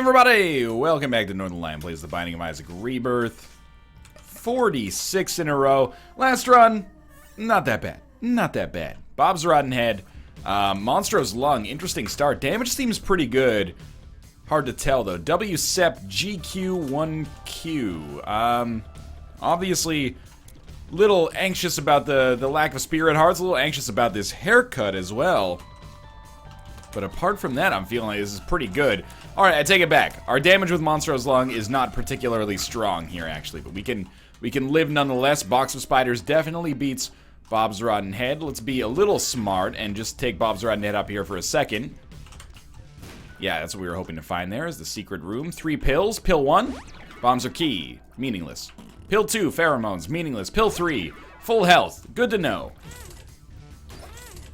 everybody! Welcome back to Northern Lion Plays The Binding of Isaac Rebirth. 46 in a row. Last run, not that bad. Not that bad. Bob's Rotten Head. Monstro's Lung, interesting start. Damage seems pretty good. Hard to tell though. WSEP GQ1Q. Obviously, little anxious about the lack of Spirit Hearts. A little anxious about this haircut as well. But apart from that, I'm feeling like this is pretty good. Alright, I take it back. Our damage with Monstro's Lung is not particularly strong here, actually. But we can live nonetheless. Box of Spiders definitely beats Bob's Rotten Head. Let's be a little smart and just take Bob's Rotten Head up here for a second. Yeah, that's what we were hoping to find there, is the secret room. 3 pills. Pill 1, bombs are key. Meaningless. Pill 2, pheromones. Meaningless. Pill 3, full health. Good to know.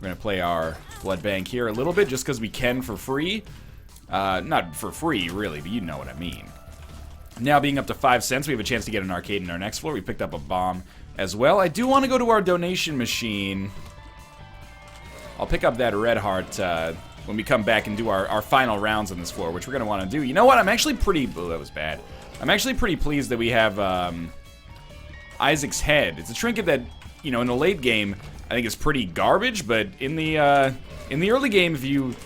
We're going to play our blood bank here a little bit, just because we can for free. Not for free, really, but you know what I mean. Now being up to 5 cents, we have a chance to get an arcade in our next floor. We picked up a bomb as well. I do want to go to our donation machine. I'll pick up that red heart when we come back and do our final rounds on this floor, which we're going to want to do. You know what? I'm actually pretty... Oh, that was bad. I'm actually pretty pleased that we have Isaac's head. It's a trinket that, you know, in the late game, I think is pretty garbage, but in the early game, if you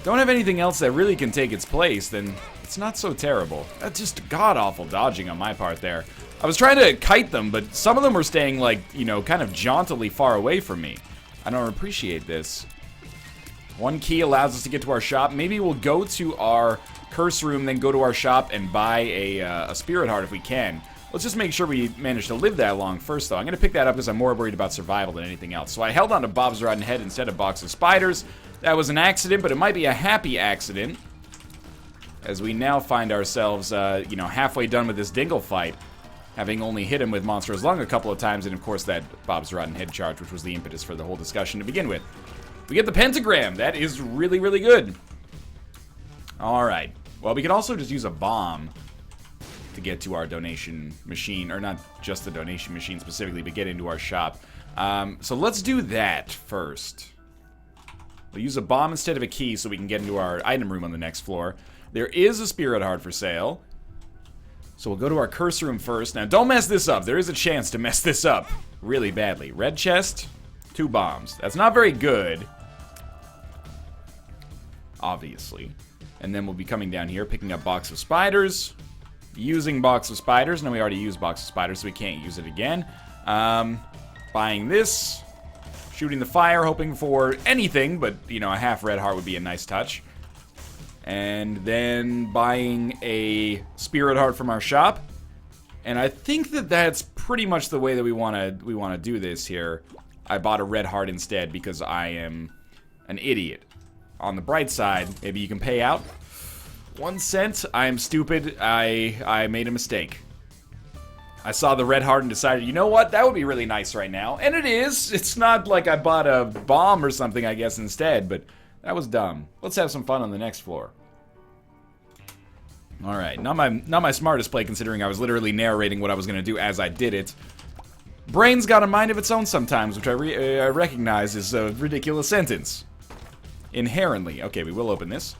don't have anything else that really can take its place, then it's not so terrible. That's just god-awful dodging on my part there. I was trying to kite them, but some of them were staying, like, you know, kind of jauntily far away from me. I don't appreciate this. 1 key allows us to get to our shop. Maybe we'll go to our curse room, then go to our shop and buy a spirit heart if we can. Let's just make sure we manage to live that long first, though. I'm going to pick that up because I'm more worried about survival than anything else. So I held on to Bob's Rotten Head instead of Box of Spiders. That was an accident, but it might be a happy accident, as we now find ourselves, you know, halfway done with this Dingle fight, having only hit him with Monstro's Lung a couple of times, and of course that Bob's Rotten Head charge, which was the impetus for the whole discussion to begin with. We get the pentagram. That is really, really good. Alright. Well, we could also just use a bomb to get to our donation machine, or not just the donation machine specifically, but get into our shop. So let's do that first. We'll use a bomb instead of a key so we can get into our item room on the next floor. There is a spirit heart for sale. So we'll go to our curse room first. Now, don't mess this up. There is a chance to mess this up really badly. Red chest, 2 bombs. That's not very good, obviously. And then we'll be coming down here, picking up Box of Spiders, using Box of Spiders. No, we already used Box of Spiders, so we can't use it again. Buying this, shooting the fire, hoping for anything, but, you know, a half red heart would be a nice touch. And then buying a spirit heart from our shop. And I think that that's pretty much the way that we want to do this here. I bought a red heart instead because I am an idiot. On the bright side, maybe you can pay out 1 cent. I am stupid. I made a mistake. I saw the red heart and decided, you know what? That would be really nice right now. And it is. It's not like I bought a bomb or something, I guess, instead. But that was dumb. Let's have some fun on the next floor. Alright. Not my smartest play, considering I was literally narrating what I was going to do as I did it. Brain's got a mind of its own sometimes, which I recognize is a ridiculous sentence. Inherently. Okay, we will open this.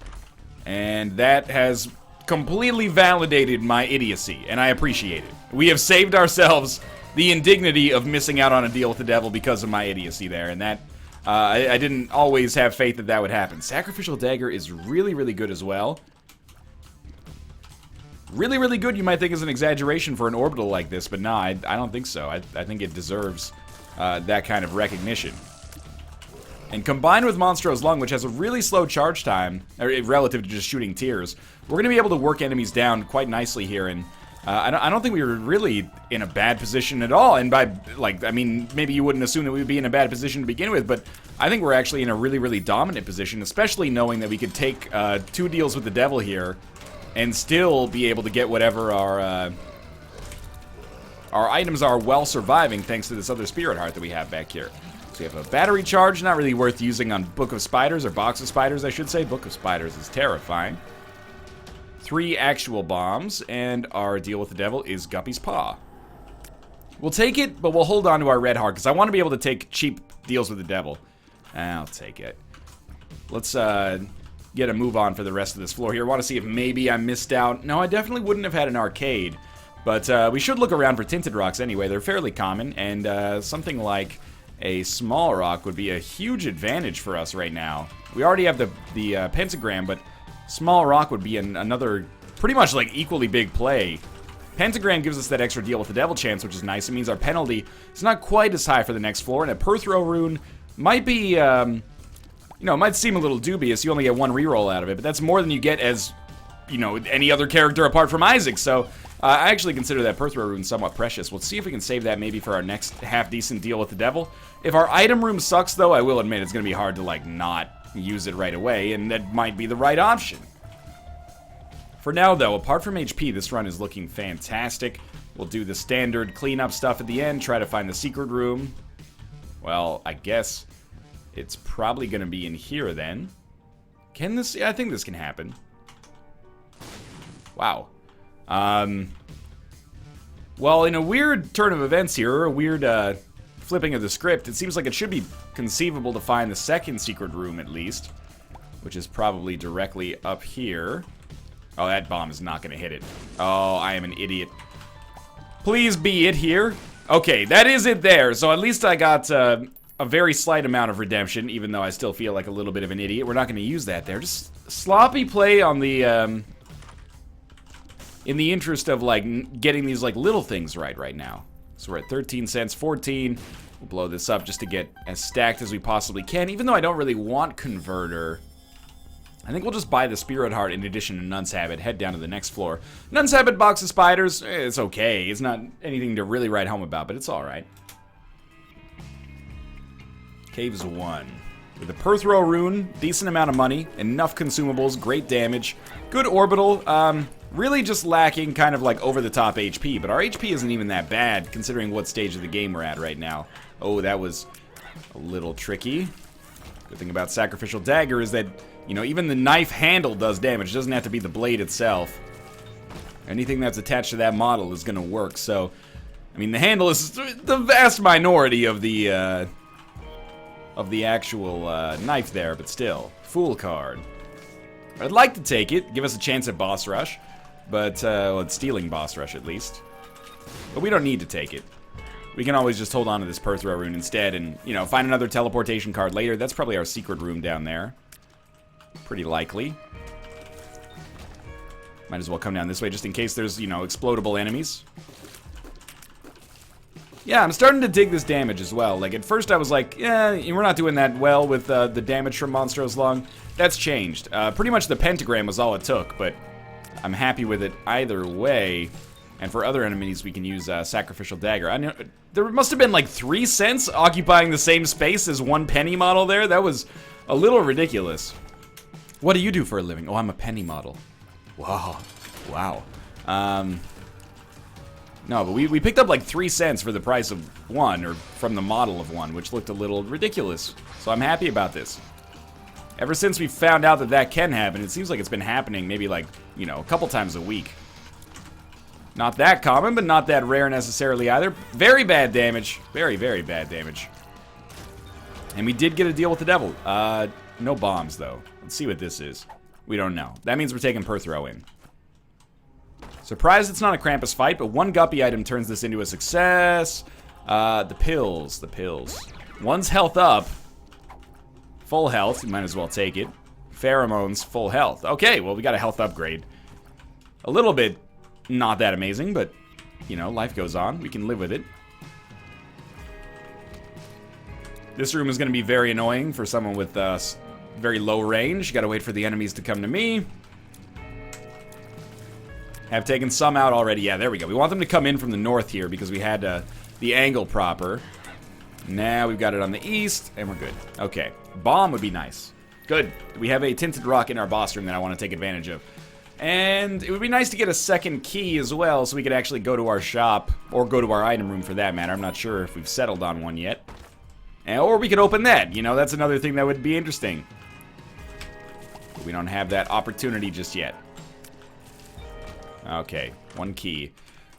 And that has completely validated my idiocy, and I appreciate it. We have saved ourselves the indignity of missing out on a deal with the devil because of my idiocy there, and that, I didn't always have faith that that would happen. Sacrificial Dagger is really, really good as well. Really, really good, you might think is an exaggeration for an orbital like this, but nah, I don't think so. I think it deserves that kind of recognition. And combined with Monstro's Lung, which has a really slow charge time, relative to just shooting tears, we're going to be able to work enemies down quite nicely here, and I don't think we were really in a bad position at all. And by, like, I mean, maybe you wouldn't assume that we would be in a bad position to begin with, but I think we're actually in a really, really dominant position, especially knowing that we could take 2 deals with the devil here and still be able to get whatever our items are while surviving, thanks to this other spirit heart that we have back here. So we have a battery charge, not really worth using on Book of Spiders, or Box of Spiders, I should say. Book of Spiders is terrifying. 3 actual bombs, and our deal with the devil is Guppy's Paw. We'll take it, but we'll hold on to our red heart, because I want to be able to take cheap deals with the devil. I'll take it. Let's get a move on for the rest of this floor here. I want to see if maybe I missed out. No, I definitely wouldn't have had an arcade. But we should look around for tinted rocks anyway. They're fairly common, and something like a small rock would be a huge advantage for us right now. We already have the pentagram, but small rock would be another pretty much like equally big play. Pentagram gives us that extra deal with the devil chance, which is nice. It means our penalty is not quite as high for the next floor, and a Perthrow rune might be, you know, it might seem a little dubious. You only get one reroll out of it, but that's more than you get as, you know, any other character apart from Isaac. So I actually consider that Perthrow rune somewhat precious. We'll see if we can save that maybe for our next half-decent deal with the devil. If our item room sucks, though, I will admit it's going to be hard to, like, not use it right away, and that might be the right option. For now, though, apart from HP, this run is looking fantastic. We'll do the standard cleanup stuff at the end, try to find the secret room. Well, I guess it's probably going to be in here, then. Can this... Yeah, I think this can happen. Wow. Well, in a weird turn of events here, or a weird flipping of the script, it seems like it should be conceivable to find the second secret room, at least. Which is probably directly up here. Oh, that bomb is not going to hit it. Oh, I am an idiot. Please be it here. Okay, that is it there. So at least I got a very slight amount of redemption, even though I still feel like a little bit of an idiot. We're not going to use that there. Just sloppy play on the, in the interest of, like, getting these, like, little things right now. So we're at 13 cents, 14. We'll blow this up just to get as stacked as we possibly can, even though I don't really want Converter. I think we'll just buy the Spirit Heart in addition to Nun's Habit, head down to the next floor. Nun's Habit, Box of Spiders, it's okay. It's not anything to really write home about, but it's alright. Caves 1. With a Perthrow rune, decent amount of money, enough consumables, great damage, good orbital, really just lacking kind of like over-the-top HP, but our HP isn't even that bad, considering what stage of the game we're at right now. Oh, that was a little tricky. Good thing about Sacrificial Dagger is that, you know, even the knife handle does damage. It doesn't have to be the blade itself. Anything that's attached to that model is going to work. So, I mean, the handle is the vast minority of the actual knife there, but still. Fool card. I'd like to take it, give us a chance at boss rush. But, well, it's stealing boss rush at least. But we don't need to take it. We can always just hold on to this Perthrow rune instead and, you know, find another teleportation card later. That's probably our secret room down there. Pretty likely. Might as well come down this way just in case there's, you know, explodable enemies. Yeah, I'm starting to dig this damage as well. Like, at first I was like, yeah, we're not doing that well with the damage from Monstros Lung. That's changed. Pretty much the pentagram was all it took, but I'm happy with it either way. And for other enemies, we can use Sacrificial Dagger. I know there must have been like 3 cents occupying the same space as one penny model there. That was a little ridiculous. What do you do for a living? Oh, I'm a penny model. Wow. Wow. No, but we picked up like 3 cents for the price of one, or from the model of one, which looked a little ridiculous. So I'm happy about this. Ever since we found out that that can happen, it seems like it's been happening maybe like, you know, a couple times a week. Not that common, but not that rare necessarily either. Very bad damage. Very, very bad damage. And we did get a deal with the devil. No bombs, though. Let's see what this is. We don't know. That means we're taking Perthrow in. Surprised it's not a Krampus fight, but one Guppy item turns this into a success. The pills. The pills. One's health up. Full health. You might as well take it. Pheromones, full health. Okay, well, we got a health upgrade. A little bit not that amazing, but, you know, life goes on. We can live with it. This room is going to be very annoying for someone with very low range. You got to wait for the enemies to come to me. Have taken some out already. Yeah, there we go. We want them to come in from the north here because we had the angle proper. Now we've got it on the east, and we're good. Okay. Bomb would be nice. Good. We have a tinted rock in our boss room that I want to take advantage of. And it would be nice to get a second key as well so we could actually go to our shop, or go to our item room for that matter. I'm not sure if we've settled on one yet. Or we could open that. You know, that's another thing that would be interesting. But we don't have that opportunity just yet. Okay, one key.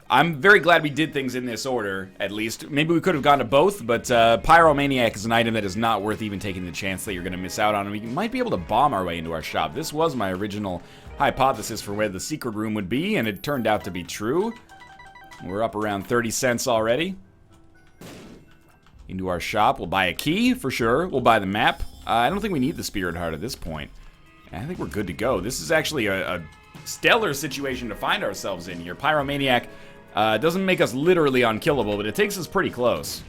I'm very glad we did things in this order, at least. Maybe we could have gone to both, but Pyromaniac is an item that is not worth even taking the chance that you're going to miss out on. We might be able to bomb our way into our shop. This was my original hypothesis for where the secret room would be, and it turned out to be true. We're up around 30 cents already. Into our shop. We'll buy a key, for sure. We'll buy the map. I don't think we need the Spirit Heart at this point. I think we're good to go. This is actually a stellar situation to find ourselves in here. Pyromaniac doesn't make us literally unkillable, but it takes us pretty close.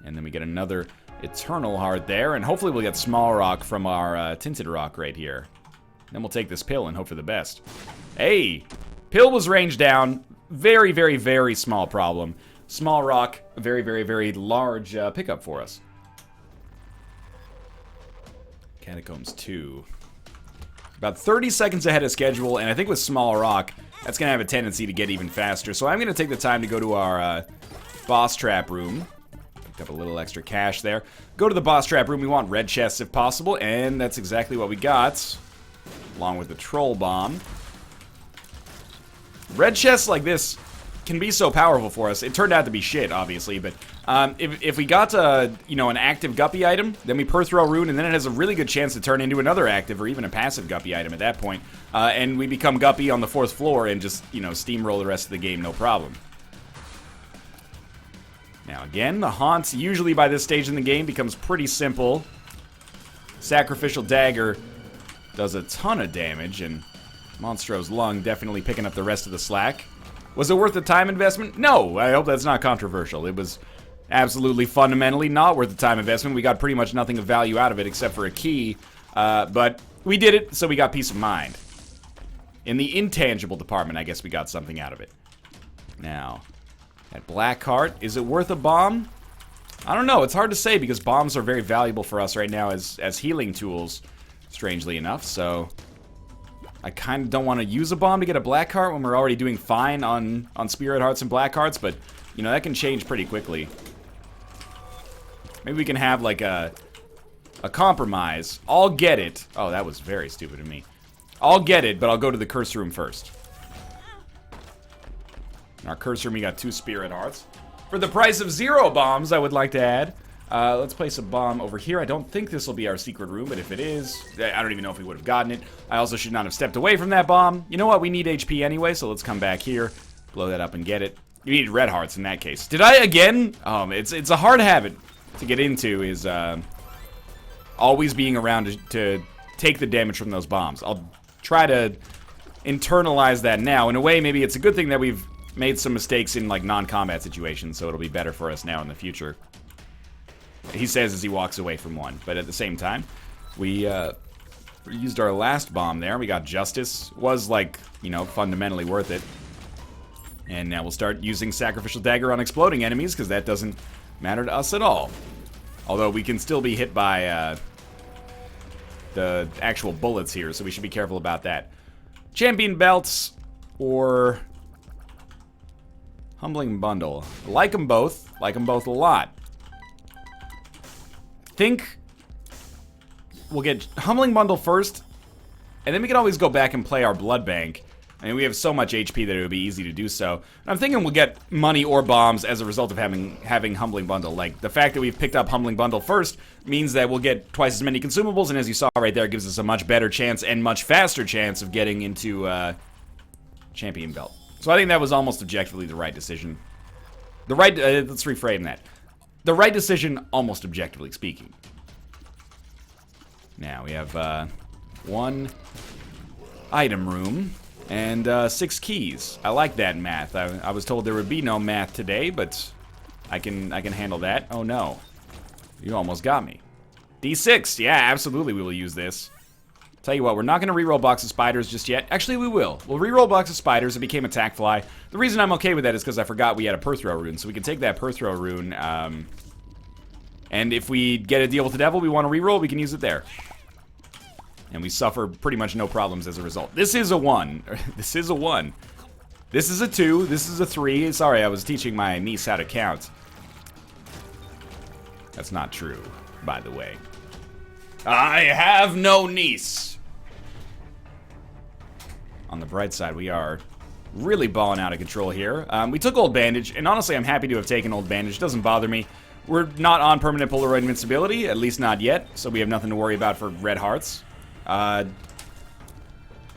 And then we get another Eternal Heart there, and hopefully we'll get Small Rock from our Tinted Rock right here. Then we'll take this pill and hope for the best. Hey! Pill was ranged down. Very, very, very small problem. Small Rock, very, very, very large pickup for us. Catacombs 2. About 30 seconds ahead of schedule, and I think with Small Rock, that's going to have a tendency to get even faster. So I'm going to take the time to go to our boss trap room. Pick up a little extra cash there. Go to the boss trap room. We want red chests if possible, and that's exactly what we got, along with the troll bomb. Red chests like this can be so powerful for us. It turned out to be shit, obviously, but if we got you know, an active guppy item, then we throw rune, and then it has a really good chance to turn into another active or even a passive guppy item at that point, and we become guppy on the 4th floor and just, you know, steamroll the rest of the game, no problem. Now again, the haunt usually by this stage in the game becomes pretty simple. Sacrificial dagger does a ton of damage, and Monstro's lung definitely picking up the rest of the slack. Was it worth the time investment? No, I hope that's not controversial. It was absolutely fundamentally not worth the time investment. We got pretty much nothing of value out of it except for a key, but we did it, so we got peace of mind. In the intangible department, I guess we got something out of it. Now, that black heart, is it worth a bomb? I don't know, it's hard to say because bombs are very valuable for us right now as healing tools, strangely enough, so I kind of don't want to use a bomb to get a black heart when we're already doing fine on spirit hearts and black hearts, but, you know, that can change pretty quickly. Maybe we can have, like, a compromise. I'll get it. Oh, that was very stupid of me. I'll get it, but I'll go to the curse room first. In our curse room, we got 2 spirit hearts. For the price of 0 bombs, I would like to add. Let's place a bomb over here. I don't think this will be our secret room, but if it is, I don't even know if we would have gotten it. I also should not have stepped away from that bomb. You know what? We need HP anyway, so let's come back here, blow that up and get it. You need red hearts in that case. Did I again? It's a hard habit to get into, is always being around to take the damage from those bombs. I'll try to internalize that now. In a way, maybe it's a good thing that we've made some mistakes in, like, non-combat situations, so it'll be better for us now in the future. He says as he walks away from one, but at the same time, we used our last bomb there. We got Justice. Was, like, you know, fundamentally worth it. And now we'll start using Sacrificial Dagger on exploding enemies, because that doesn't matter to us at all. Although we can still be hit by the actual bullets here, so we should be careful about that. Champion Belts or Humbling Bundle. Like them both a lot. Think we'll get Humbling Bundle first, and then we can always go back and play our Blood Bank. I mean, we have so much HP that it would be easy to do so. And I'm thinking we'll get money or bombs as a result of having Humbling Bundle. Like, the fact that we've picked up Humbling Bundle first means that we'll get twice as many consumables, and as you saw right there, it gives us a much better chance and much faster chance of getting into Champion Belt. So I think that was almost objectively the right decision. Let's reframe that. The right decision, almost objectively speaking. Now, we have 1 item room and 6 keys. I like that math. I was told there would be no math today, but I can handle that. Oh no. You almost got me. D6, yeah, absolutely we will use this. Tell you what, we're not going to reroll Box of Spiders just yet. Actually, we will. We'll reroll Box of Spiders. It became Attack Fly. The reason I'm okay with that is because I forgot we had a Perthrow rune, so we can take that Perthrow rune, and if we get a deal with the devil we want to reroll, we can use it there. And we suffer pretty much no problems as a result. This is a 1. This is a 1. This is a 2. This is a 3. Sorry, I was teaching my niece how to count. That's not true, by the way. I have no niece. On the bright side, we are Really balling out of control here. We took Old Bandage, and honestly, I'm happy to have taken Old Bandage. It doesn't bother me. We're not on permanent Polaroid invincibility, at least not yet, so we have nothing to worry about for red hearts.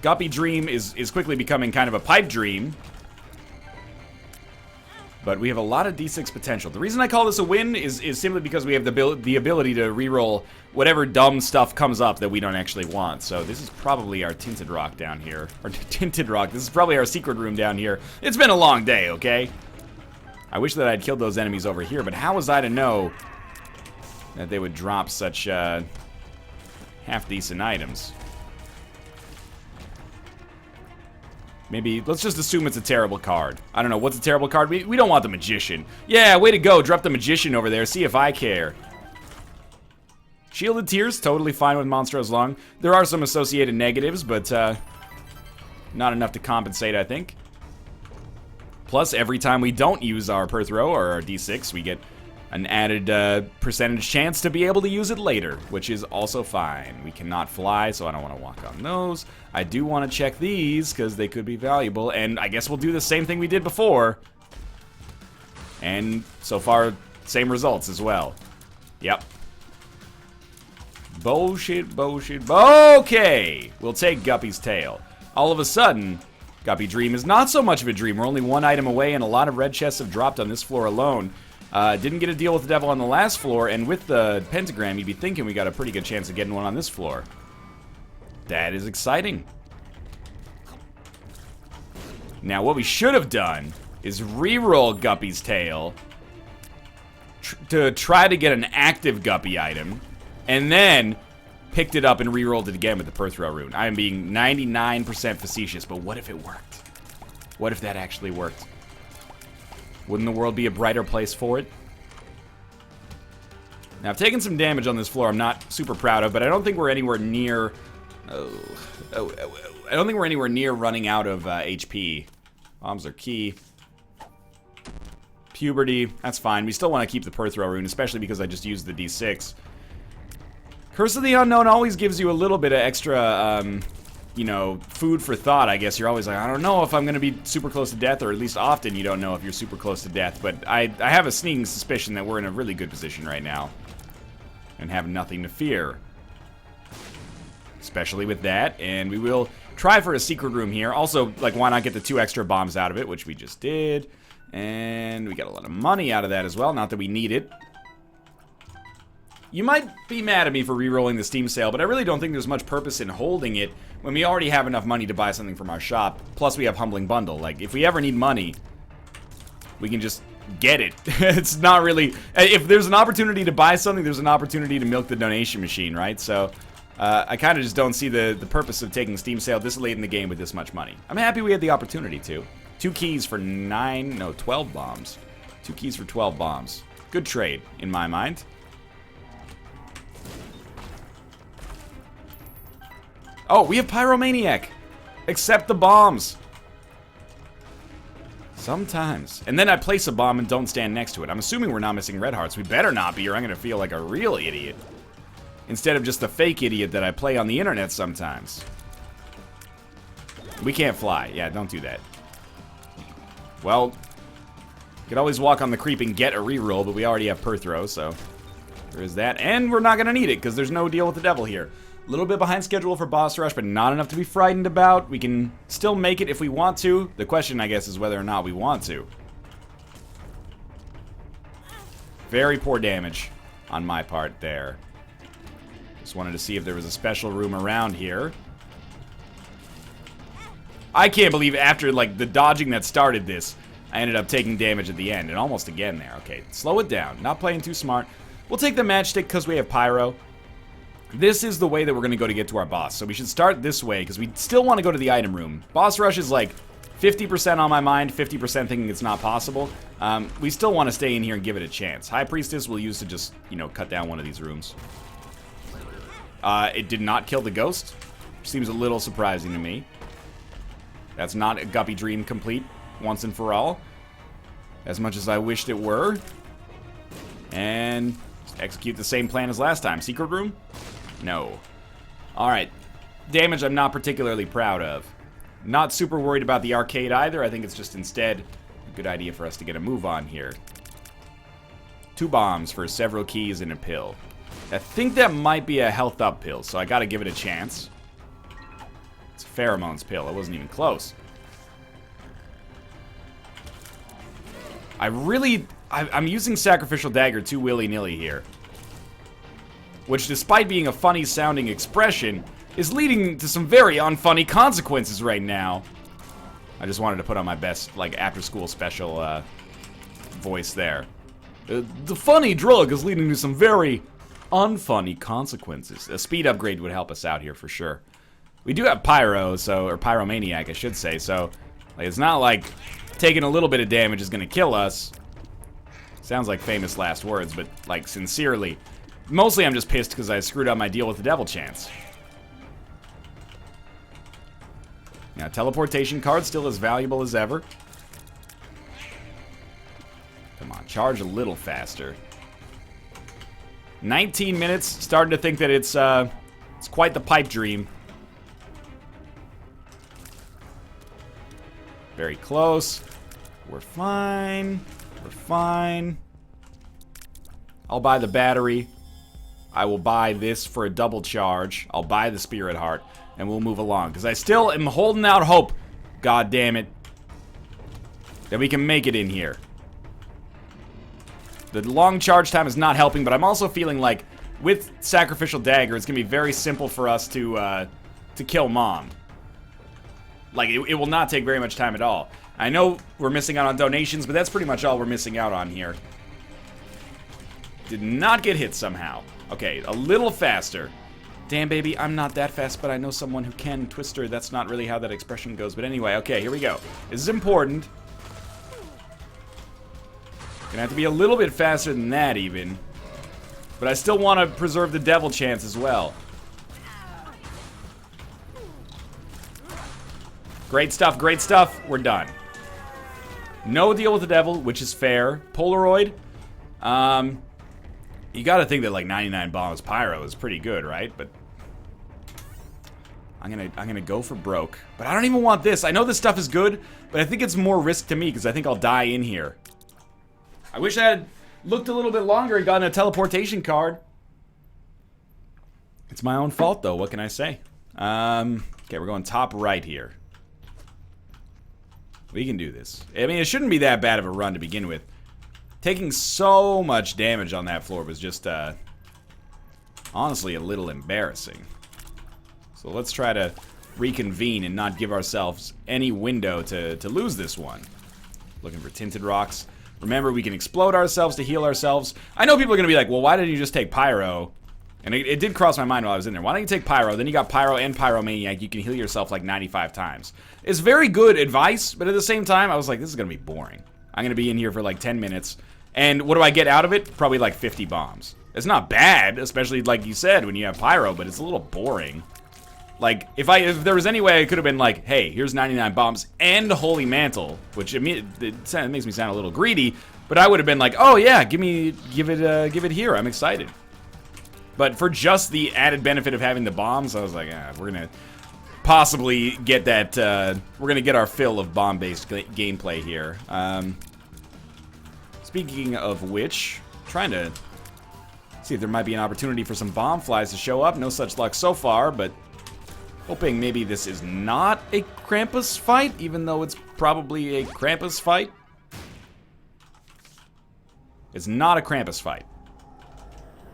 Guppy Dream is quickly becoming kind of a pipe dream. But we have a lot of D6 potential. The reason I call this a win is simply because we have the ability to reroll whatever dumb stuff comes up that we don't actually want. So this is probably our Tinted Rock down here. Or Tinted Rock. This is probably our secret room down here. It's been a long day, okay? I wish that I'd killed those enemies over here, but how was I to know that they would drop such half-decent items? Maybe, let's just assume it's a terrible card. I don't know, what's a terrible card? We don't want the Magician. Yeah, way to go, drop the Magician over there, see if I care. Shielded Tears, totally fine with Monstro's Lung. There are some associated negatives, but not enough to compensate, I think. Plus, every time we don't use our per throw or our D6, we get an added percentage chance to be able to use it later, which is also fine. We cannot fly, so I don't want to walk on those. I do want to check these, because they could be valuable, and I guess we'll do the same thing we did before. And so far, same results as well. Yep. Bullshit, bullshit, okay! We'll take Guppy's Tail. All of a sudden, Guppy Dream is not so much of a dream. We're only one item away, and a lot of red chests have dropped on this floor alone. Didn't get a deal with the devil on the last floor, and with the pentagram, you'd be thinking we got a pretty good chance of getting one on this floor. That is exciting. Now, what we should have done is re-roll Guppy's Tail to try to get an active Guppy item, and then picked it up and re-rolled it again with the per throw rune. I am being 99% facetious, but what if it worked? What if that actually worked? Wouldn't the world be a brighter place for it? Now, I've taken some damage on this floor I'm not super proud of, but I don't think we're anywhere near... I don't think we're anywhere near running out of HP. Bombs are key. Puberty, that's fine. We still want to keep the per throw rune, especially because I just used the D6. Curse of the Unknown always gives you a little bit of extra... you know, food for thought, I guess. You're always like, I don't know if I'm going to be super close to death, or at least often you don't know if you're super close to death, but I have a sneaking suspicion that we're in a really good position right now and have nothing to fear. Especially with that, and we will try for a secret room here. Also, like, why not get the 2 extra bombs out of it, which we just did, and we got a lot of money out of that as well, not that we need it. You might be mad at me for re-rolling the Steam sale, but I really don't think there's much purpose in holding it when we already have enough money to buy something from our shop, plus we have Humbling Bundle. Like, if we ever need money, we can just get it. It's not really... If there's an opportunity to buy something, there's an opportunity to milk the donation machine, right? So, I kind of just don't see the purpose of taking Steam sale this late in the game with this much money. I'm happy we had the opportunity to. 2 keys for 12 bombs. 2 keys for 12 bombs. Good trade, in my mind. Oh, we have Pyromaniac! Accept the bombs! Sometimes. And then I place a bomb and don't stand next to it. I'm assuming we're not missing red hearts. We better not be, or I'm gonna feel like a real idiot. Instead of just the fake idiot that I play on the internet sometimes. We can't fly. Yeah, don't do that. Well, you could always walk on the creep and get a reroll, but we already have per throw, so there is that. And we're not gonna need it, because there's no deal with the devil here. A little bit behind schedule for boss rush, but not enough to be frightened about. We can still make it if we want to. The question, I guess, is whether or not we want to. Very poor damage on my part there. Just wanted to see if there was a special room around here. I can't believe after, like, the dodging that started this, I ended up taking damage at the end, and almost again there. Okay, slow it down. Not playing too smart. We'll take the matchstick because we have pyro. This is the way that we're going to go to get to our boss. So we should start this way, because we still want to go to the item room. Boss rush is like 50% on my mind, 50% thinking it's not possible. We still want to stay in here and give it a chance. High Priestess we'll use to just, you know, cut down one of these rooms. It did not kill the ghost. Seems a little surprising to me. That's not a Guppy Dream complete once and for all. As much as I wished it were. And execute the same plan as last time. Secret room? No. Alright. Damage I'm not particularly proud of. Not super worried about the arcade either. I think it's just instead a good idea for us to get a move on here. 2 bombs for several keys and a pill. I think that might be a health up pill, so I gotta give it a chance. It's a pheromones pill. It wasn't even close. I'm using Sacrificial Dagger too willy-nilly here. Which, despite being a funny sounding expression, is leading to some very unfunny consequences right now. I just wanted to put on my best, like, after-school special voice there. The funny drug is leading to some very unfunny consequences. A speed upgrade would help us out here for sure. We do have Pyro, or Pyromaniac, I should say, so like, it's not like taking a little bit of damage is gonna kill us. Sounds like famous last words, but like sincerely. Mostly I'm just pissed because I screwed up my deal with the Devil Chance. Now, teleportation card still as valuable as ever. Come on, charge a little faster. 19 minutes, starting to think that it's quite the pipe dream. Very close. We're fine. We're fine. I'll buy the battery. I will buy this for a double charge. I'll buy the Spirit Heart, and we'll move along. Because I still am holding out hope, god damn it, that we can make it in here. The long charge time is not helping, but I'm also feeling like with Sacrificial Dagger, it's going to be very simple for us to kill Mom. Like, it will not take very much time at all. I know we're missing out on donations, but that's pretty much all we're missing out on here. Did not get hit somehow. Okay, a little faster. Damn, baby, I'm not that fast, but I know someone who can. Twister, that's not really how that expression goes. But anyway, okay, here we go. This is important. Gonna have to be a little bit faster than that, even. But I still want to preserve the Devil Chance as well. Great stuff, great stuff. We're done. No deal with the devil, which is fair. Polaroid. You gotta think that like 99 bombs pyro is pretty good, right? But I'm gonna go for broke. But I don't even want this. I know this stuff is good, but I think it's more risk to me because I think I'll die in here. I wish I had looked a little bit longer and gotten a teleportation card. It's my own fault though, what can I say? Okay, we're going top right here. We can do this. I mean, it shouldn't be that bad of a run to begin with. Taking so much damage on that floor was just, honestly, a little embarrassing. So let's try to reconvene and not give ourselves any window to lose this one. Looking for tinted rocks. Remember, we can explode ourselves to heal ourselves. I know people are going to be like, well, why didn't you just take Pyro? And it did cross my mind while I was in there. Why don't you take Pyro? Then you got Pyro and Pyromaniac. You can heal yourself like 95 times. It's very good advice, but at the same time, I was like, this is going to be boring. I'm going to be in here for like 10 minutes. And what do I get out of it? Probably like 50 bombs. It's not bad, especially like you said, when you have Pyro, but it's a little boring. Like, if there was any way I could have been like, hey, here's 99 bombs and Holy Mantle, which it makes me sound a little greedy, but I would have been like, oh yeah, give it here. I'm excited. But for just the added benefit of having the bombs, I was like, we're gonna possibly get that. We're gonna get our fill of bomb-based gameplay here. Speaking of which, trying to see if there might be an opportunity for some bomb flies to show up. No such luck so far, but hoping maybe this is not a Krampus fight, even though it's probably a Krampus fight. It's not a Krampus fight.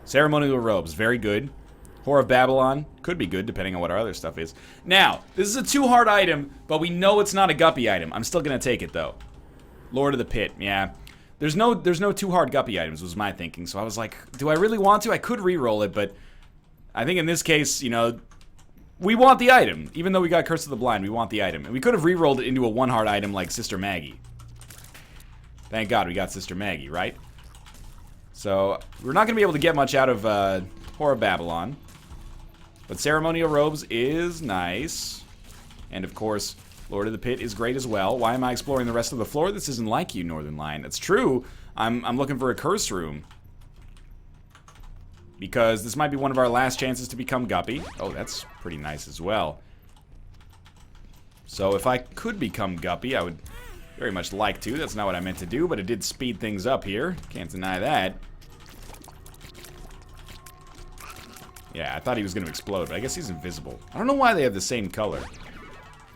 Ceremonial robes, very good. Whore of Babylon, could be good depending on what our other stuff is. Now, this is a 2-heart item, but we know it's not a Guppy item. I'm still gonna take it though. Lord of the Pit, yeah. There's no 2-heart Guppy items was my thinking, so I was like, do I really want to? I could re-roll it, but I think in this case, you know, we want the item. Even though we got Curse of the Blind, we want the item. And we could have re-rolled it into a 1-heart item like Sister Maggie. Thank God we got Sister Maggie, right? So, we're not going to be able to get much out of Whore of Babylon. But Ceremonial Robes is nice. And of course, Lord of the Pit is great as well. Why am I exploring the rest of the floor? This isn't like you, Northern Lion. It's true. I'm looking for a curse room. Because this might be one of our last chances to become Guppy. Oh, that's pretty nice as well. So if I could become Guppy, I would very much like to. That's not what I meant to do, but it did speed things up here. Can't deny that. Yeah, I thought he was going to explode, but I guess he's invisible. I don't know why they have the same color.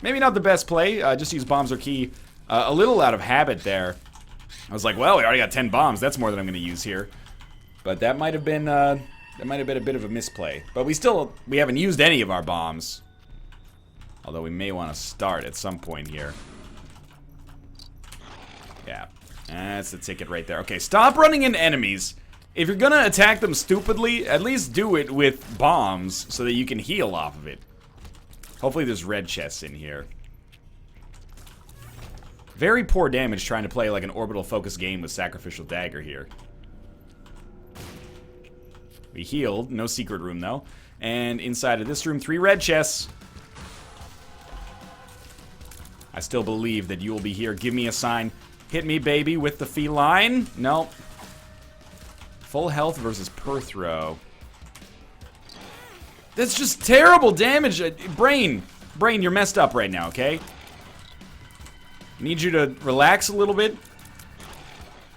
Maybe not the best play. Just use bombs or key a little out of habit there. I was like, well, we already got 10 bombs. That's more than I'm going to use here. But that might have been a bit of a misplay. But we haven't used any of our bombs. Although we may want to start at some point here. Yeah, that's the ticket right there. Okay, stop running into enemies. If you're gonna attack them stupidly, at least do it with bombs so that you can heal off of it. Hopefully there's red chests in here. Very poor damage trying to play like an orbital focus game with Sacrificial Dagger here. We healed, no secret room though. And inside of this room, 3 red chests. I still believe that you will be here. Give me a sign. Hit me, baby, with the feline. Nope. Full health versus per throw. That's just terrible damage. Brain, you're messed up right now, okay? Need you to relax a little bit.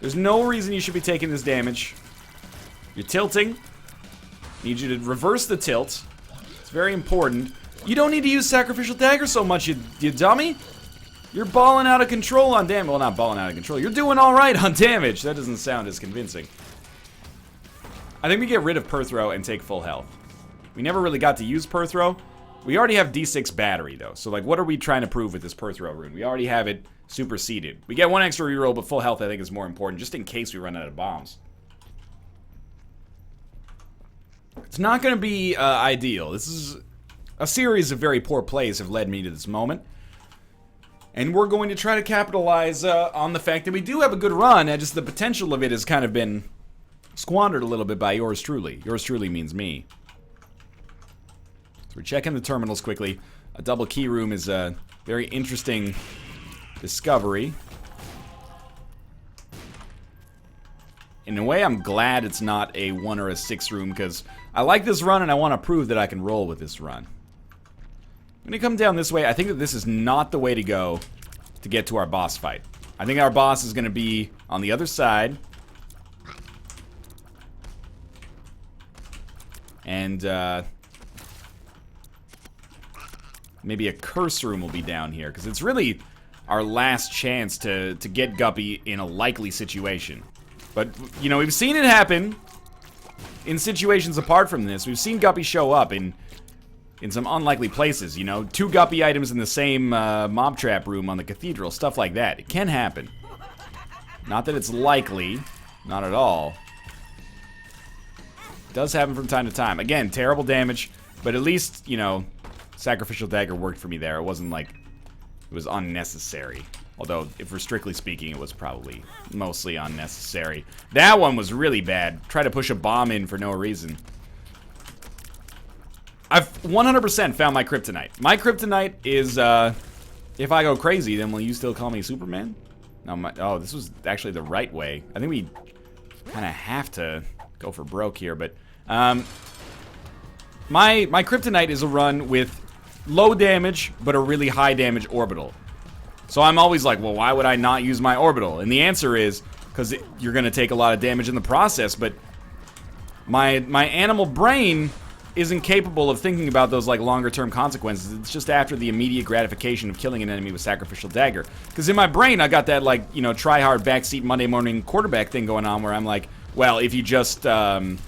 There's no reason you should be taking this damage. You're tilting. Need you to reverse the tilt. It's very important. You don't need to use Sacrificial Dagger so much, you dummy. You're balling out of control on damage. Well, not balling out of control. You're doing all right on damage. That doesn't sound as convincing. I think we get rid of per throw and take full health. We never really got to use per throw. We already have D6 battery, though. So, like, what are we trying to prove with this per throw rune? We already have it superseded. We get 1 extra reroll, but full health, I think, is more important, just in case we run out of bombs. It's not going to be ideal. This is a series of very poor plays have led me to this moment. And we're going to try to capitalize on the fact that we do have a good run, and just the potential of it has kind of been squandered a little bit by yours truly. Yours truly means me. So we're checking the terminals quickly. A double key room is a very interesting discovery. In a way, I'm glad it's not a 1 or a 6 room, because I like this run and I want to prove that I can roll with this run. I'm going to come down this way. I think that this is not the way to go to get to our boss fight. I think our boss is going to be on the other side. And maybe a curse room will be down here, because it's really our last chance to get Guppy in a likely situation. But, you know, we've seen it happen in situations apart from this. We've seen Guppy show up in some unlikely places, you know. 2 Guppy items in the same mob trap room on the Cathedral, stuff like that. It can happen. Not that it's likely, not at all. It does happen from time to time. Again, terrible damage, but at least, you know, Sacrificial Dagger worked for me there. It wasn't like it was unnecessary. Although, if we're strictly speaking, it was probably mostly unnecessary. That one was really bad. Try to push a bomb in for no reason. I've 100% found my Kryptonite. My Kryptonite is, if I go crazy, then will you still call me Superman? No, oh, this was actually the right way. I think we kind of have to go for broke here, but, my Kryptonite is a run with low damage, but a really high damage orbital. So I'm always like, well, why would I not use my orbital? And the answer is, because you're going to take a lot of damage in the process, but my animal brain isn't capable of thinking about those like longer term consequences. It's just after the immediate gratification of killing an enemy with Sacrificial Dagger. Because in my brain, I got that like, you know, try hard backseat Monday morning quarterback thing going on where I'm like, well, if you just don't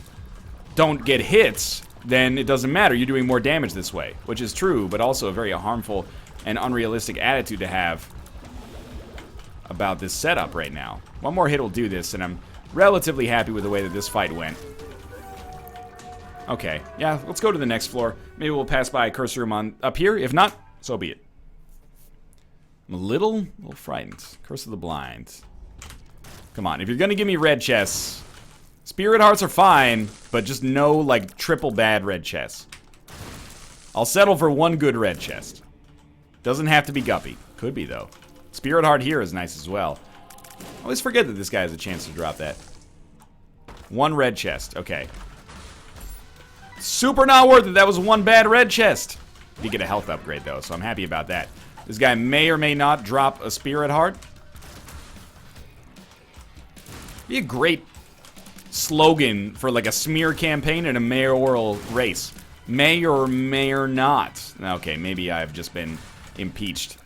get hits, then it doesn't matter. You're doing more damage this way, which is true, but also a very harmful and unrealistic attitude to have about this setup right now. One more hit will do this, and I'm relatively happy with the way that this fight went. Okay, yeah, let's go to the next floor. Maybe we'll pass by a curse room on up here. If not, so be it. I'm a little frightened. Curse of the Blind. Come on, if you're gonna give me red chests, Spirit Hearts are fine, but just no, like, triple bad red chests. I'll settle for 1 good red chest. Doesn't have to be Guppy. Could be, though. Spirit Heart here is nice as well. I always forget that this guy has a chance to drop that. 1 red chest. Okay. Super not worth it. That was 1 bad red chest. Did get a health upgrade, though, so I'm happy about that. This guy may or may not drop a Spirit Heart. Be a great slogan for like a smear campaign and a mayoral race. May or may or not. Okay, maybe I've just been impeached.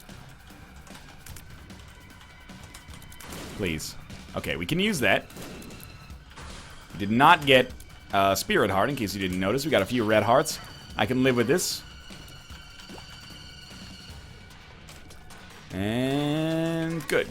Please. Okay, we can use that. We did not get Spirit Heart, in case you didn't notice. We got a few red hearts. I can live with this. And good.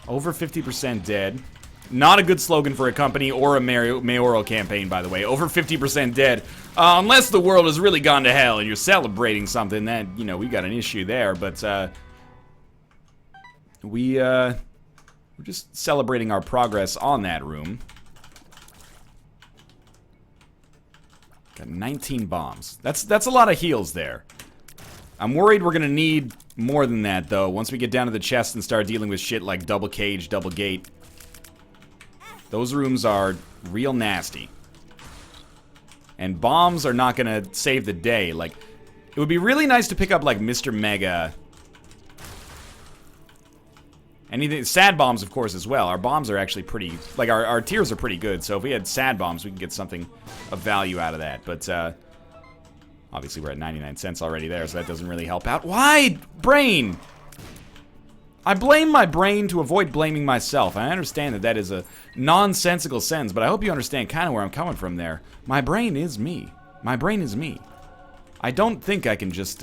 Over 50% dead. Not a good slogan for a company or a mayoral campaign, by the way. Over 50% dead. Unless the world has really gone to hell and you're celebrating something, then, you know, we got an issue there. But, we're just celebrating our progress on that room. Got 19 bombs. That's a lot of heals there. I'm worried we're gonna need more than that, though, once we get down to the chest and start dealing with shit like double cage, double gate. Those rooms are real nasty. And bombs are not gonna save the day. Like, it would be really nice to pick up, like, Mr. Mega. Anything, sad bombs, of course, as well. Our bombs are actually pretty, like, our tiers are pretty good. So if we had sad bombs, we can get something of value out of that. But, obviously we're at 99 cents already there, so that doesn't really help out. Why? Brain! I blame my brain to avoid blaming myself. I understand that that is a nonsensical sentence, but I hope you understand kind of where I'm coming from there. My brain is me. My brain is me. I don't think I can just,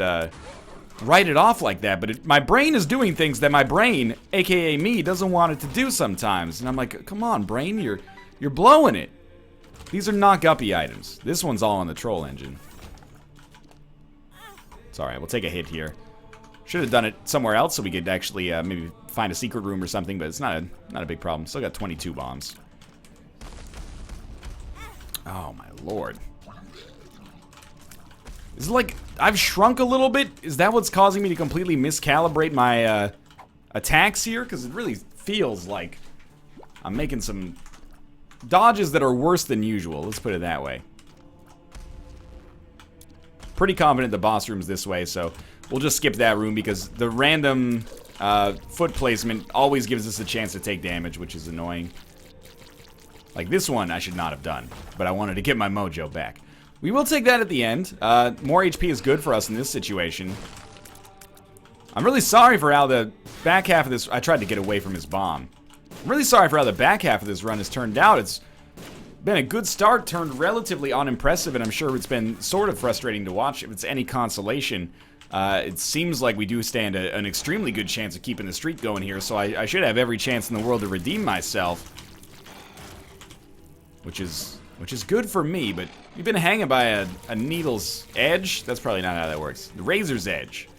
write it off like that, but my brain is doing things that my brain, aka me, doesn't want it to do sometimes. And I'm like, come on, brain, you're blowing it. These are knock-uppy items. This one's all on the troll engine. It's alright, we'll take a hit here. Should have done it somewhere else so we could actually maybe find a secret room or something, but it's not a big problem. Still got 22 bombs. Oh my lord. Is it like I've shrunk a little bit? Is that what's causing me to completely miscalibrate my attacks here? Because it really feels like I'm making some dodges that are worse than usual. Let's put it that way. Pretty confident the boss room's this way, so we'll just skip that room because the random foot placement always gives us a chance to take damage, which is annoying. Like this one I should not have done, but I wanted to get my mojo back. We will take that at the end. More HP is good for us in this situation. I'm really sorry for how the back half of this... I tried to get away from his bomb. I'm really sorry for how the back half of this run has turned out. It's been a good start, turned relatively unimpressive, and I'm sure it's been sort of frustrating to watch. If it's any consolation, it seems like we do stand an extremely good chance of keeping the streak going here, so I should have every chance in the world to redeem myself. Which is good for me, but you've been hanging by a needle's edge? That's probably not how that works. The razor's edge.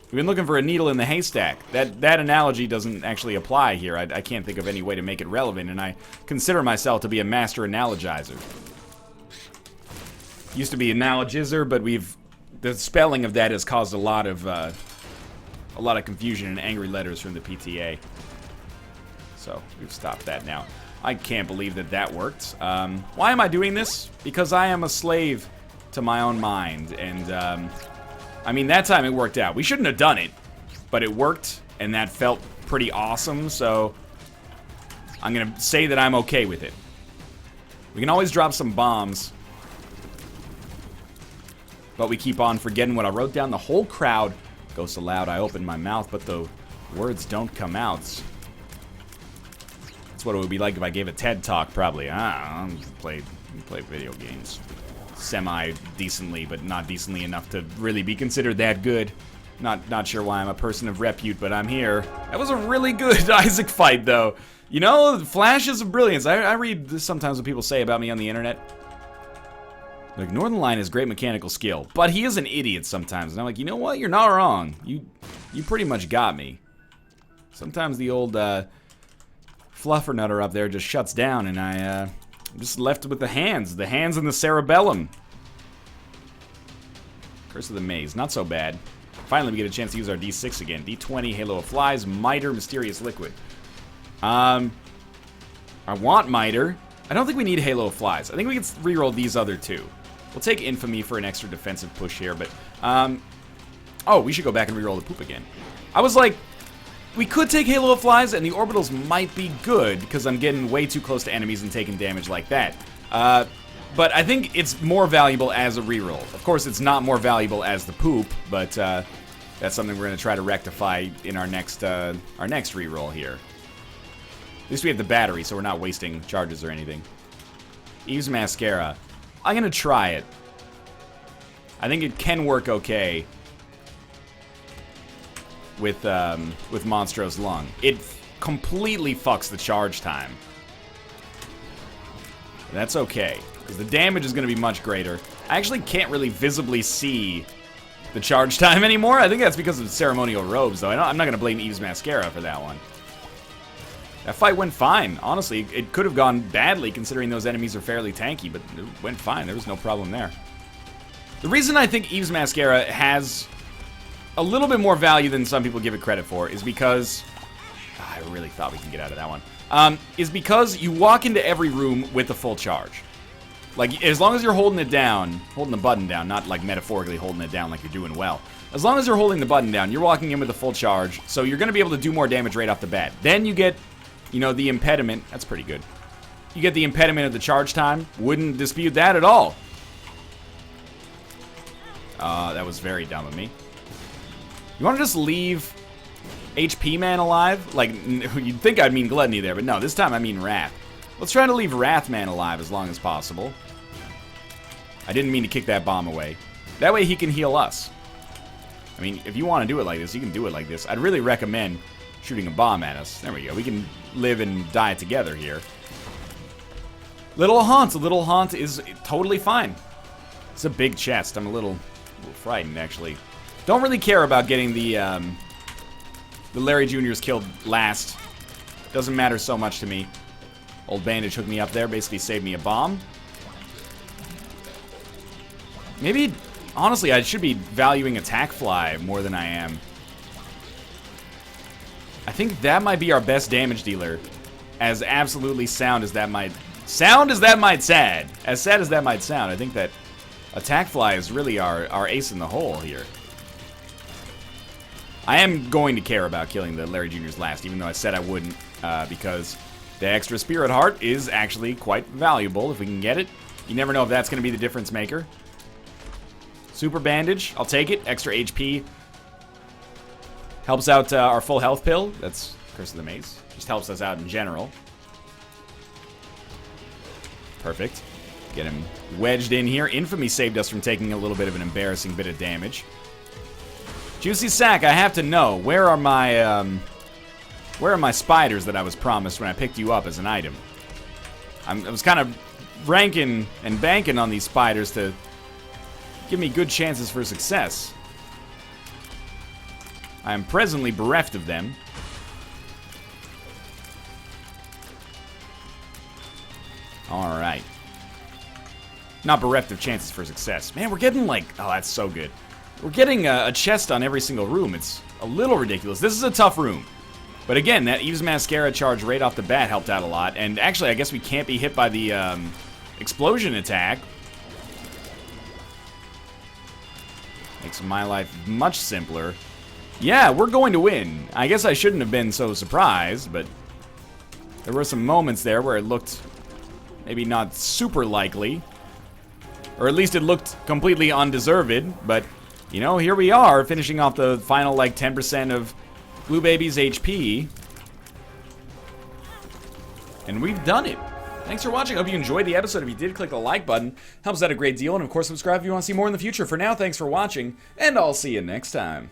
We've been looking for a needle in the haystack. That analogy doesn't actually apply here. I can't think of any way to make it relevant, and I consider myself to be a master analogizer. Used to be analogizer, but the spelling of that has caused a lot of confusion and angry letters from the PTA. So we've stopped that now. I can't believe that worked. Why am I doing this? Because I am a slave to my own mind, and I mean, that time it worked out. We shouldn't have done it, but it worked, and that felt pretty awesome, so I'm gonna say that I'm okay with it. We can always drop some bombs, but we keep on forgetting what I wrote down. The whole crowd goes so loud I open my mouth, but the words don't come out. That's what it would be like if I gave a TED Talk, probably. I play video games semi-decently, but not decently enough to really be considered that good. Not sure why I'm a person of repute, but I'm here. That was a really good Isaac fight, though. You know, flashes of brilliance. I read this sometimes what people say about me on the internet. Like, Northern Lion has great mechanical skill, but he is an idiot sometimes. And I'm like, you know what? You're not wrong. You pretty much got me. Sometimes the old fluffernutter up there just shuts down, and I'm just left with the hands and the cerebellum. Curse of the Maze, not so bad. Finally, we get a chance to use our D6 again. D20, Halo of Flies, Miter, Mysterious Liquid. I want Miter. I don't think we need Halo of Flies. I think we can reroll these other two. We'll take Infamy for an extra defensive push here, but... oh, we should go back and reroll the poop again. I was like, we could take Halo of Flies, and the orbitals might be good, because I'm getting way too close to enemies and taking damage like that. But I think it's more valuable as a reroll. Of course, it's not more valuable as the poop, but that's something we're going to try to rectify in our next reroll here. At least we have the battery, so we're not wasting charges or anything. Eve's Mascara. I'm going to try it. I think it can work okay with Monstro's Lung. It completely fucks the charge time. That's okay, because the damage is going to be much greater. I actually can't really visibly see the charge time anymore. I think that's because of ceremonial robes, though. I'm not going to blame Eve's Mascara for that one. That fight went fine. Honestly, it could have gone badly considering those enemies are fairly tanky, but it went fine. There was no problem there. The reason I think Eve's Mascara has a little bit more value than some people give it credit for is because... I really thought we could get out of that one. Is because you walk into every room with a full charge. Like, as long as you're holding it down, holding the button down, not like metaphorically holding it down like you're doing well. As long as you're holding the button down, you're walking in with a full charge, so you're going to be able to do more damage right off the bat. Then you get... You know, the impediment, that's pretty good. You get the impediment of the charge time. Wouldn't dispute that at all. That was very dumb of me. You want to just leave HP Man alive? Like, you'd think I'd mean Gluttony there, but no, this time I mean Wrath. Let's try to leave Wrath Man alive as long as possible. I didn't mean to kick that bomb away. That way he can heal us. I mean, if you want to do it like this, you can do it like this. I'd really recommend shooting a bomb at us. There we go. We can live and die together here. Little Haunt is totally fine. It's a big chest. I'm a little frightened, actually. Don't really care about getting the Larry Jr.'s killed last. Doesn't matter so much to me. Old Bandage hooked me up there, basically saved me a bomb. Maybe, honestly, I should be valuing Attack Fly more than I am. I think that might be our best damage dealer. As absolutely sound as that might... Sound as that might sad. As sad as that might sound, I think that Attack Fly is really our ace in the hole here. I am going to care about killing the Larry Jr.'s last, even though I said I wouldn't, because the extra Spirit Heart is actually quite valuable if we can get it. You never know if that's going to be the difference maker. Super Bandage, I'll take it. Extra HP. Helps out our full health pill. That's Curse of the Maze. Just helps us out in general. Perfect. Get him wedged in here. Infamy saved us from taking a little bit of an embarrassing bit of damage. Juicy Sack, I have to know, where are my spiders that I was promised when I picked you up as an item? I was kind of ranking and banking on these spiders to give me good chances for success. I am presently bereft of them. Alright. Not bereft of chances for success. Man, we're getting like... Oh, that's so good. We're getting a chest on every single room. It's a little ridiculous. This is a tough room. But again, that Eve's Mascara charge right off the bat helped out a lot. And actually, I guess we can't be hit by the explosion attack. Makes my life much simpler. Yeah, we're going to win. I guess I shouldn't have been so surprised, but there were some moments there where it looked maybe not super likely. Or at least it looked completely undeserved, but, you know, here we are, finishing off the final, like, 10% of Blue Baby's HP. And we've done it. Thanks for watching. I hope you enjoyed the episode. If you did, click the like button. Helps out a great deal. And, of course, subscribe if you want to see more in the future. For now, thanks for watching, and I'll see you next time.